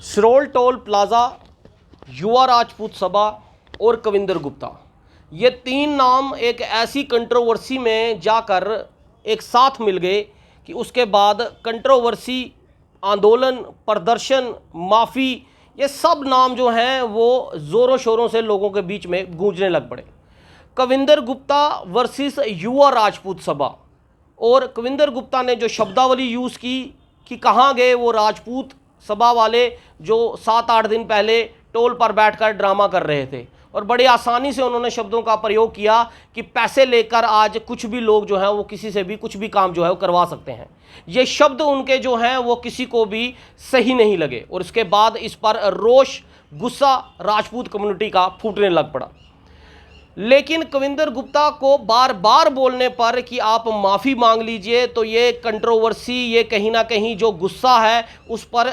सिरोल toll plaza, युवा राजपूत सभा और कविंदर गुप्ता, ये तीन नाम एक ऐसी कंट्रोवर्सी में जाकर एक साथ मिल गए कि उसके बाद कंट्रोवर्सी, आंदोलन, प्रदर्शन, माफ़ी, ये सब नाम जो हैं वो ज़ोरों शोरों से लोगों के बीच में गूंजने लग पड़े। कविंदर गुप्ता वर्सेस युवा राजपूत सभा। और कविंदर गुप्ता ने जो शब्दावली यूज़ की कि कहाँ गए वो राजपूत सभा वाले जो 7-8 दिन पहले टोल पर बैठकर ड्रामा कर रहे थे, और बड़ी आसानी से उन्होंने शब्दों का प्रयोग किया कि पैसे लेकर आज कुछ भी लोग जो हैं वो किसी से भी कुछ भी काम जो है वो करवा सकते हैं। ये शब्द उनके जो हैं वो किसी को भी सही नहीं लगे, और इसके बाद इस पर रोष, गुस्सा राजपूत कम्युनिटी का फूटने लग पड़ा। लेकिन कविंदर गुप्ता को बार बार बोलने पर कि आप माफ़ी मांग लीजिए, तो ये कंट्रोवर्सी, ये कहीं ना कहीं जो गुस्सा है उस पर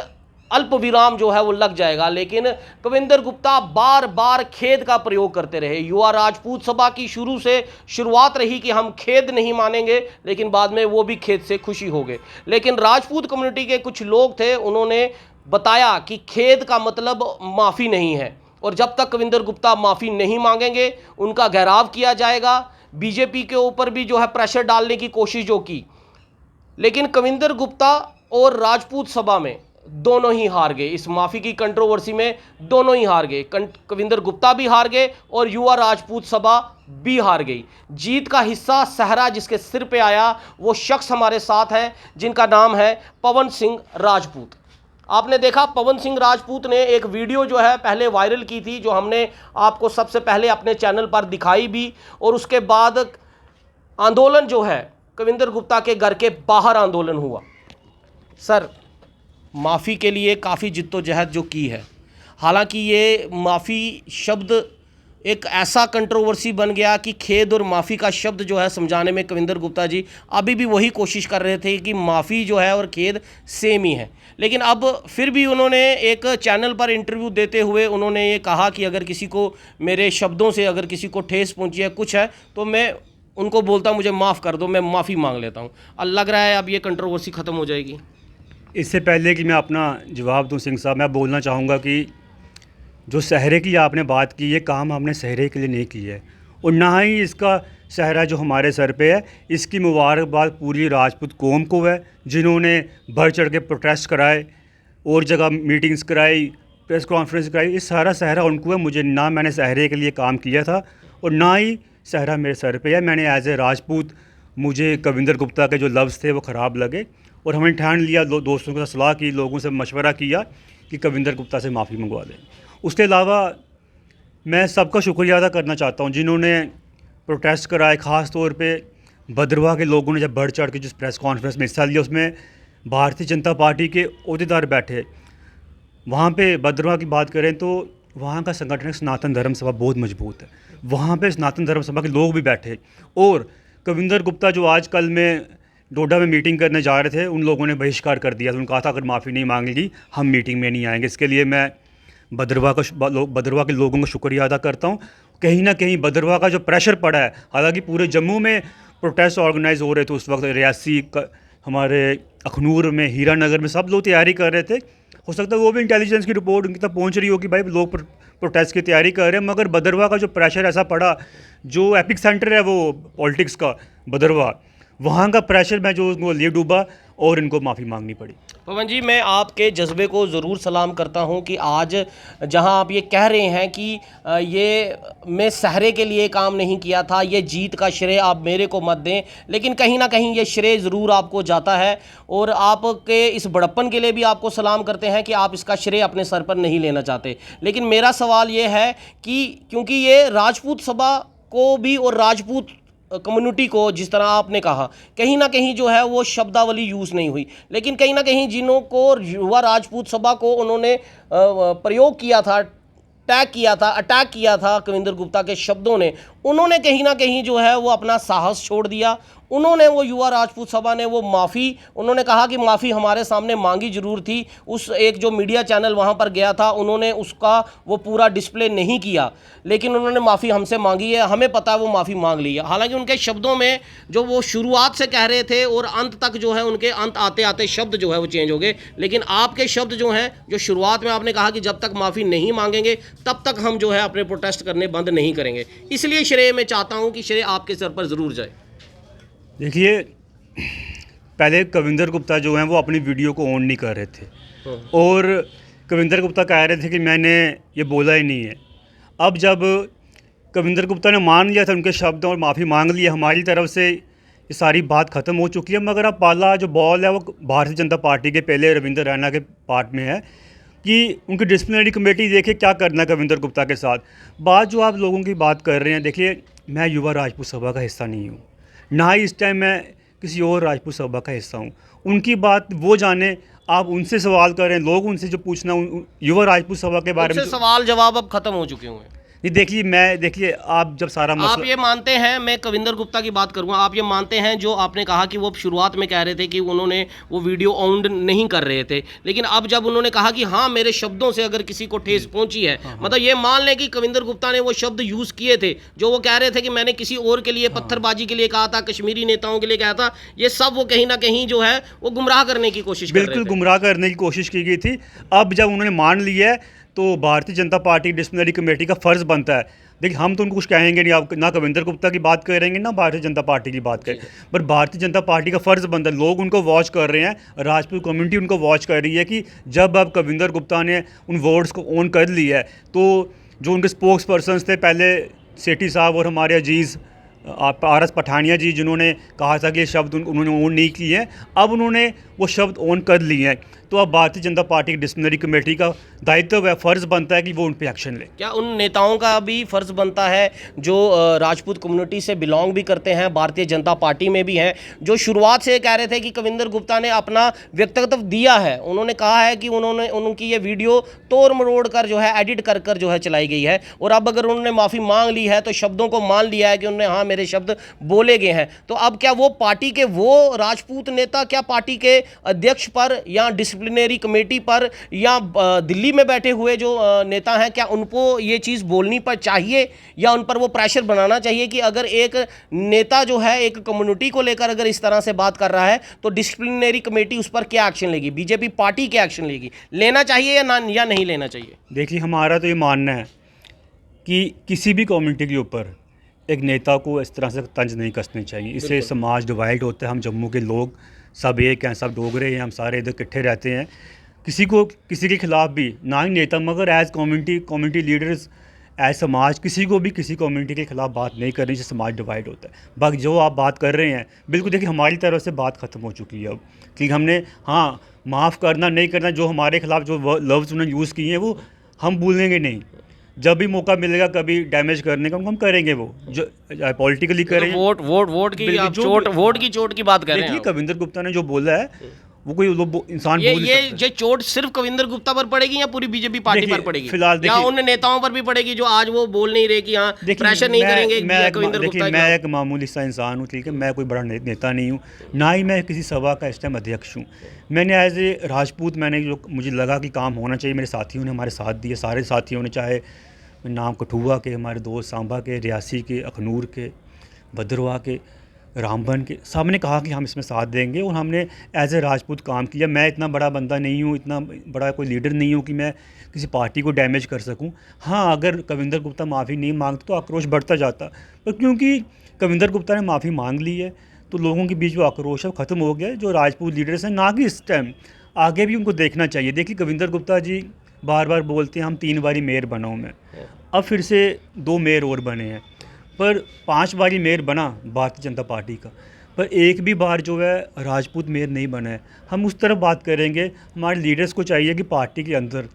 अल्प विराम जो है वो लग जाएगा। लेकिन कविंदर गुप्ता बार बार खेद का प्रयोग करते रहे। युवा राजपूत सभा की शुरू से शुरुआत रही कि हम खेद नहीं मानेंगे, लेकिन बाद में वो भी खेद से खुशी हो गए। लेकिन राजपूत कम्युनिटी के कुछ लोग थे, उन्होंने बताया कि खेद का मतलब माफ़ी नहीं है, और जब तक कविंदर गुप्ता माफ़ी नहीं मांगेंगे उनका घेराव किया जाएगा। बीजेपी के ऊपर भी जो है प्रेशर डालने की कोशिश जो की, लेकिन कविंदर गुप्ता और राजपूत सभा में दोनों ही हार गए। इस माफ़ी की कंट्रोवर्सी में दोनों ही हार गए। कविंदर गुप्ता भी हार गए और युवा राजपूत सभा भी हार गई। जीत का हिस्सा सहरा जिसके सिर पे आया, वो शख्स हमारे साथ है जिनका नाम है पवन सिंह राजपूत। आपने देखा पवन सिंह राजपूत ने एक वीडियो जो है पहले वायरल की थी, जो हमने आपको सबसे पहले अपने चैनल पर दिखाई भी, और उसके बाद आंदोलन जो है कविंदर गुप्ता के घर के बाहर आंदोलन हुआ। सर, माफ़ी के लिए काफ़ी जिद्दोजहद जो की है, हालांकि ये माफ़ी शब्द एक ऐसा कंट्रोवर्सी बन गया कि खेद और माफ़ी का शब्द जो है समझाने में कविंदर गुप्ता जी अभी भी वही कोशिश कर रहे थे कि माफ़ी जो है और खेद सेम ही है। लेकिन अब फिर भी उन्होंने एक चैनल पर इंटरव्यू देते हुए उन्होंने ये कहा कि अगर किसी को मेरे शब्दों से अगर किसी को ठेस पहुंची है, कुछ है, तो मैं उनको बोलता हूं मुझे माफ़ कर दो, मैं माफ़ी मांग लेता हूं। अब लग रहा है अब ये कंट्रोवर्सी ख़त्म हो जाएगी। इससे पहले कि मैं अपना जवाब दूं सिंह साहब, मैं बोलना चाहूँगा कि जो सहरे की आपने बात की, ये काम हमने सहरे के लिए नहीं की है, और ना ही इसका सहरा जो हमारे सर पे है इसकी मुबारकबाद पूरी राजपूत कौम को है, जिन्होंने बढ़ चढ़ के प्रोटेस्ट कराए और जगह मीटिंग्स कराई, प्रेस कॉन्फ्रेंस कराई। ये सारा सहरा उनको है। मुझे ना मैंने सहरे के लिए काम किया था और ना ही सहरा मेरे सर पे है। मैंने एज ए राजपूत, मुझे कविंदर गुप्ता के जो लफ्ज़ थे वो ख़राब लगे, और हमने ठान लिया, दोस्तों के साथ सलाह की, लोगों से मशवरा किया कि कविंदर गुप्ता से माफ़ी मंगवा दें। उसके अलावा मैं सबका शुक्रिया अदा करना चाहता हूँ जिन्होंने प्रोटेस्ट कराए। ख़ास तौर पे भद्रवाह के लोगों ने जब बढ़ चढ़ के जिस प्रेस कॉन्फ्रेंस में हिस्सा लिया, उसमें भारतीय जनता पार्टी के ओहदेदार बैठे। वहाँ पे भद्रवाह की बात करें तो वहाँ का संगठन सनातन धर्म सभा बहुत मजबूत है। वहाँ पे सनातन धर्म सभा के लोग भी बैठे, और कविंदर गुप्ता जो आज कल में डोडा में मीटिंग करने जा रहे थे, उन लोगों ने बहिष्कार कर दिया। उन्होंने कहा था अगर माफ़ी नहीं मांगेगी हम मीटिंग में नहीं आएंगे। इसके लिए मैं भद्रवाह के लोगों का शुक्रिया अदा करता हूँ। कहीं ना कहीं भद्रवाह का जो प्रेशर पड़ा है, हालांकि पूरे जम्मू में प्रोटेस्ट ऑर्गेनाइज हो रहे थे उस वक्त, रियासी हमारे अखनूर में, हीरानगर में सब लोग तैयारी कर रहे थे। हो सकता है वो भी इंटेलिजेंस की रिपोर्ट उनकी तक पहुंच रही हो कि भाई लोग प्रोटेस्ट की तैयारी कर रहे हैं, मगर भद्रवाह का जो प्रेशर ऐसा पड़ा, जो एपिक सेंटर है वो पॉलिटिक्स का भद्रवाह, वहाँ का प्रेशर में जो उनको ले डूबा और इनको माफ़ी मांगनी पड़ी। पवन जी, मैं आपके जज्बे को ज़रूर सलाम करता हूं कि आज जहां आप ये कह रहे हैं कि ये मैं सहरे के लिए काम नहीं किया था, ये जीत का श्रेय आप मेरे को मत दें, लेकिन कहीं ना कहीं ये श्रेय ज़रूर आपको जाता है, और आपके इस बड़प्पन के लिए भी आपको सलाम करते हैं कि आप इसका श्रेय अपने सर पर नहीं लेना चाहते। लेकिन मेरा सवाल ये है कि क्योंकि ये राजपूत सभा को भी और राजपूत कम्युनिटी को, जिस तरह आपने कहा, कहीं ना कहीं जो है वो शब्दावली यूज़ नहीं हुई, लेकिन कहीं ना कहीं जिन्हों को युवा राजपूत सभा को उन्होंने प्रयोग किया था, अटैक किया था कविंदर गुप्ता के शब्दों ने, उन्होंने कहीं ना कहीं जो है वो अपना साहस छोड़ दिया उन्होंने वो युवा राजपूत सभा ने वो माफ़ी, उन्होंने कहा कि माफ़ी हमारे सामने मांगी जरूर थी। उस एक जो मीडिया चैनल वहाँ पर गया था उन्होंने उसका वो पूरा डिस्प्ले नहीं किया, लेकिन उन्होंने माफ़ी हमसे मांगी है, हमें पता है वो माफ़ी मांग ली है। हालांकि उनके शब्दों में जो वो शुरुआत से कह रहे थे और अंत तक जो है उनके अंत आते आते शब्द जो है वो चेंज हो गए, लेकिन आपके शब्द जो हैं, जो शुरुआत में आपने कहा कि जब तक माफ़ी नहीं मांगेंगे तब तक हम जो है अपने प्रोटेस्ट करने बंद नहीं करेंगे, इसलिए श्रेय मैं चाहता हूं कि श्रेय आपके सर पर ज़रूर जाए। देखिए, पहले कविंदर गुप्ता जो हैं वो अपनी वीडियो को ऑन नहीं कर रहे थे और कविंदर गुप्ता कह रहे थे कि मैंने ये बोला ही नहीं है। अब जब कविंदर गुप्ता ने मान लिया था उनके शब्द और माफ़ी मांग लिया, हमारी तरफ से ये सारी बात ख़त्म हो चुकी है। मगर अब पाला जो बॉल है वो भारतीय जनता पार्टी के पहले रविंद्र रैना के पार्ट में है कि उनकी डिसिप्लिनरी कमेटी देखे क्या करना है कविंदर गुप्ता के साथ। बात जो आप लोगों की बात कर रहे हैं, देखिए मैं युवा राजपूत सभा का हिस्सा नहीं हूँ, ना ही इस टाइम मैं किसी और राजपूत सभा का हिस्सा हूँ। उनकी बात वो जाने, आप उनसे सवाल करें, लोग उनसे जो पूछना युवा राजपूत सभा के बारे में सवाल जवाब अब खत्म हो चुके हुए। देखिए आप जब सारा आप ये मानते हैं, मैं कविंदर गुप्ता की बात करूंगा, आप ये मानते हैं जो आपने कहा कि वो शुरुआत में कह रहे थे कि उन्होंने वो वीडियो ऑन नहीं कर रहे थे, लेकिन अब जब उन्होंने कहा कि हाँ मेरे शब्दों से अगर किसी को ठेस पहुंची है, मतलब ये मान लें कि कविंदर गुप्ता ने वो शब्द यूज़ किए थे जो वो कह रहे थे कि मैंने किसी और के लिए पत्थरबाजी के लिए कहा था, कश्मीरी नेताओं के लिए कहा था, ये सब वो कहीं ना कहीं जो है वो गुमराह करने की कोशिश कर रहे थे। बिल्कुल गुमराह करने की कोशिश की गई थी। अब जब उन्होंने मान लिया है तो Bharatiya Janata party disciplinary committee का फ़र्ज़ बनता है। देखिए हम तो उनको कुछ कहेंगे नहीं, आप ना कविंदर गुप्ता की बात करेंगे ना भारतीय जनता पार्टी की बात करें, पर भारतीय जनता पार्टी का फ़र्ज़ बनता है। लोग उनको वॉच कर रहे हैं, राजपूत कम्युनिटी उनको वॉच कर रही है कि जब अब कविंदर गुप्ता ने उन वर्ड्स को ऑन कर लिया है तो जो उनके स्पोक्स पर्सनस थे पहले सेठी साहब और हमारे अजीज़ पारस पठानिया जी, जिन्होंने कहा था कि ये शब्द उन्होंने ऑन नहीं किए हैं, अब उन्होंने वो शब्द ऑन कर लिए हैं। तो अब भारतीय जनता पार्टी की डिसिप्लिनरी कमेटी का दायित्व है, फ़र्ज़ बनता है कि वो उन पर एक्शन ले। क्या उन नेताओं का भी फ़र्ज़ बनता है जो राजपूत कम्युनिटी से बिलोंग भी करते हैं, भारतीय जनता पार्टी में भी हैं, जो शुरुआत से कह रहे थे कि कविंदर गुप्ता ने अपना व्यक्तित्व दिया है, उन्होंने कहा है कि उनकी ये वीडियो तोड़ मरोड़ कर जो है एडिट कर कर जो है चलाई गई है, और अब अगर उन्होंने माफ़ी मांग ली है तो शब्दों को मान लिया है कि उन्होंने हाँ मेरे शब्द बोले गए हैं, तो अब क्या वो पार्टी के वो राजपूत नेता क्या पार्टी के अध्यक्ष पर या डिसिप्लिनरी कमेटी पर या दिल्ली में बैठे हुए जो नेता हैं, क्या उनको ये चीज़ बोलनी पर चाहिए या उन पर वो प्रेशर बनाना चाहिए कि अगर एक नेता जो है एक कम्युनिटी को लेकर अगर इस तरह से बात कर रहा है तो डिसिप्लिनरी कमेटी उस पर क्या एक्शन लेगी, बीजेपी पार्टी क्या एक्शन लेगी, लेना चाहिए या नहीं लेना चाहिए? देखिए हमारा तो ये मानना है कि किसी भी कम्युनिटी के ऊपर एक नेता को इस तरह से तंज नहीं कसनी चाहिए। इससे समाज डिवाइड होता है। हम जम्मू के लोग सब एक हैं, सब डोगरे हैं, हम सारे इधर इकट्ठे रहते हैं। किसी के ख़िलाफ़ भी ना ही नेता मगर एज कम्युनिटी लीडर्स एज समाज किसी को भी किसी कम्युनिटी के ख़िलाफ़ बात नहीं करनी, जिससे समाज डिवाइड होता है। बाकी जो आप बात कर रहे हैं बिल्कुल देखिए हमारी तरफ से बात ख़त्म हो चुकी है अब, क्योंकि हमने हाँ माफ़ करना नहीं करना, जो हमारे ख़िलाफ़ जो लफ्ज़ उन्होंने यूज़ किए हैं वो हम भूलेंगे नहीं। जब भी मौका मिलेगा कभी डैमेज करने का हम करेंगे, वो जो पॉलिटिकली करेंगे। वोट की चोट की बात कर रहे हैं। देखिए कविंदर गुप्ता ने जो बोला है वो कोई इंसान ये चोट सिर्फ कविंदर गुप्ता पर पड़ेगी या पूरी बीजेपी पार्टी पर पड़ेगी, फिलहाल या उन नेताओं पर भी पड़ेगी जो आज वो बोल नहीं रहे कि हाँ प्रेशर नहीं करेंगे कविंदर गुप्ता? मैं एक मामूली सा इंसान हूँ, ठीक है, मैं कोई बड़ा नेता नहीं हूँ, ना ही मैं किसी सभा का इस टाइम अध्यक्ष हूँ। मैंने एज ए राजपूत मैंने जो मुझे लगा कि काम होना चाहिए, मेरे साथियों ने हमारे साथ दिए, सारे साथियों ने, चाहे नाम कठुआ के, हमारे दोस्त सांबा के, रियासी के, अखनूर के, भद्रवाह के, रामबन के, सब ने कहा कि हम इसमें साथ देंगे और हमने एज ए राजपूत काम किया। मैं इतना बड़ा बंदा नहीं हूँ, इतना बड़ा कोई लीडर नहीं हूँ कि मैं किसी पार्टी को डैमेज कर सकूँ। हाँ अगर कविंदर गुप्ता माफ़ी नहीं मांगते तो आक्रोश बढ़ता जाता, पर क्योंकि कविंदर गुप्ता ने माफ़ी मांग ली है तो लोगों के बीच जो आक्रोश है वो ख़त्म हो गया है। जो राजपूत लीडर्स हैं ना कि इस टाइम आगे भी उनको देखना चाहिए। देखिए कविंदर गुप्ता जी बार बार बोलते हैं हम 3 बारी मेयर बना हूँ मैं, अब फिर से 2 मेयर और बने हैं, पर 5 बारी मेयर बना भारतीय जनता पार्टी का, पर एक भी बार जो है राजपूत मेयर नहीं बना है। हम उस तरफ बात करेंगे। हमारे लीडर्स को चाहिए कि पार्टी के अंदर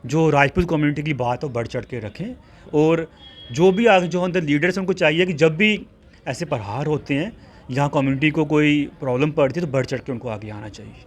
जो राजपूत कम्युनिटी की बात है बढ़ चढ़ के रखें, और जो भी आगे जो अंदर लीडर्स हैं उनको चाहिए कि जब भी ऐसे प्रहार होते हैं, यहाँ कम्युनिटी को कोई प्रॉब्लम पड़ती है तो बढ़ चढ़ के उनको आगे आना चाहिए।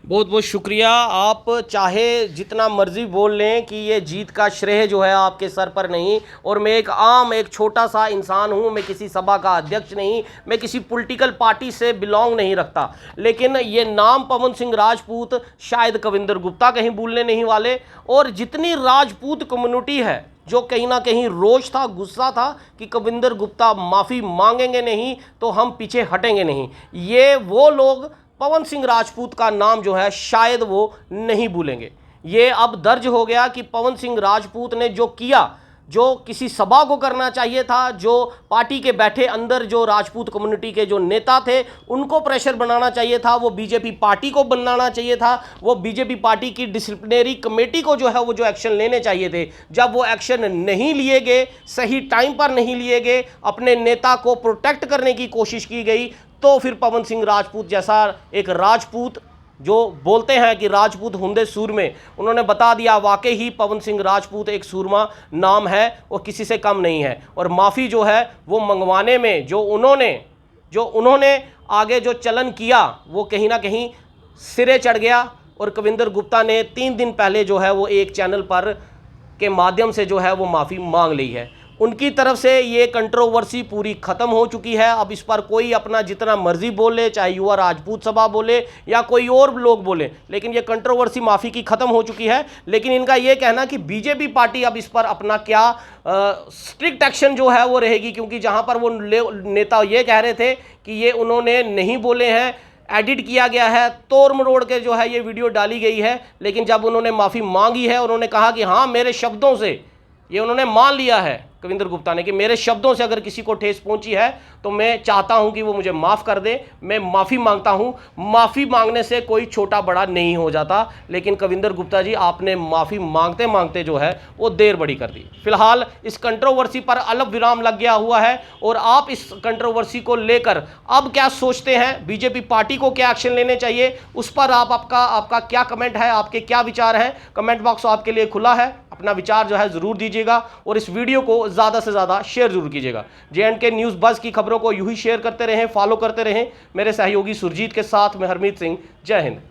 बहुत बहुत शुक्रिया। आप चाहे जितना मर्जी बोल लें कि ये जीत का श्रेय जो है आपके सर पर नहीं, और मैं एक छोटा सा इंसान हूँ, मैं किसी सभा का अध्यक्ष नहीं, मैं किसी पॉलिटिकल पार्टी से बिलोंग नहीं रखता, लेकिन ये नाम पवन सिंह राजपूत शायद कविंदर गुप्ता कहीं भूलने नहीं वाले। और जितनी राजपूत कम्युनिटी है जो कहीं ना कहीं रोष था, गुस्सा था कि कविंदर गुप्ता माफ़ी मांगेंगे नहीं तो हम पीछे हटेंगे नहीं, ये वो लोग पवन सिंह राजपूत का नाम जो है शायद वो नहीं भूलेंगे। ये अब दर्ज हो गया कि पवन सिंह राजपूत ने जो किया, जो किसी सभा को करना चाहिए था, जो पार्टी के बैठे अंदर जो राजपूत कम्युनिटी के जो नेता थे उनको प्रेशर बनाना चाहिए था, वो बीजेपी पार्टी को बनाना चाहिए था, वो बीजेपी पार्टी की डिसिप्लिनरी कमेटी को जो है वो जो एक्शन लेने चाहिए थे। जब वो एक्शन नहीं लिए गए, सही टाइम पर नहीं लिए गए, अपने नेता को प्रोटेक्ट करने की कोशिश की गई, तो फिर पवन सिंह राजपूत जैसा एक राजपूत जो बोलते हैं कि राजपूत हुंदे सूरमे, उन्होंने बता दिया वाकई ही पवन सिंह राजपूत एक सूरमा नाम है, वो किसी से कम नहीं है। और माफ़ी जो है वो मंगवाने में जो उन्होंने आगे जो चलन किया वो कहीं ना कहीं सिरे चढ़ गया। और कविंदर गुप्ता ने 3 दिन पहले जो है वो एक चैनल पर के माध्यम से जो है वो माफ़ी मांग ली है। उनकी तरफ से ये कंट्रोवर्सी पूरी ख़त्म हो चुकी है। अब इस पर कोई अपना जितना मर्जी बोले, चाहे युवा राजपूत सभा बोले या कोई और लोग बोले, लेकिन ये कंट्रोवर्सी माफ़ी की ख़त्म हो चुकी है। लेकिन इनका ये कहना कि बीजेपी पार्टी अब इस पर अपना क्या स्ट्रिक्ट एक्शन जो है वो रहेगी, क्योंकि जहाँ पर वो नेता ये कह रहे थे कि ये उन्होंने नहीं बोले हैं, एडिट किया गया है, तोड़ मरोड़ के जो है ये वीडियो डाली गई है, लेकिन जब उन्होंने माफ़ी मांगी है, उन्होंने कहा कि हाँ मेरे शब्दों से, ये उन्होंने मान लिया है कविंदर गुप्ता ने कि मेरे शब्दों से अगर किसी को ठेस पहुंची है तो मैं चाहता हूं कि वो मुझे माफ़ कर दे, मैं माफ़ी मांगता हूं। माफ़ी मांगने से कोई छोटा बड़ा नहीं हो जाता, लेकिन कविंदर गुप्ता जी आपने माफ़ी मांगते मांगते जो है वो देर बड़ी कर दी। फिलहाल इस कंट्रोवर्सी पर अलग विराम लग गया हुआ है, और आप इस कंट्रोवर्सी को लेकर अब क्या सोचते हैं, बीजेपी पार्टी को क्या एक्शन लेने चाहिए, उस पर आपका क्या कमेंट है, आपके क्या विचार हैं? कमेंट बॉक्स आपके लिए खुला है, अपना विचार जो है ज़रूर दीजिएगा, और इस वीडियो को ज़्यादा से ज़्यादा शेयर जरूर कीजिएगा। J&K न्यूज़ बज़ की खबरों को यूं ही शेयर करते रहें, फॉलो करते रहें। मेरे सहयोगी सुरजीत के साथ मैं हरमीत सिंह। जय हिंद।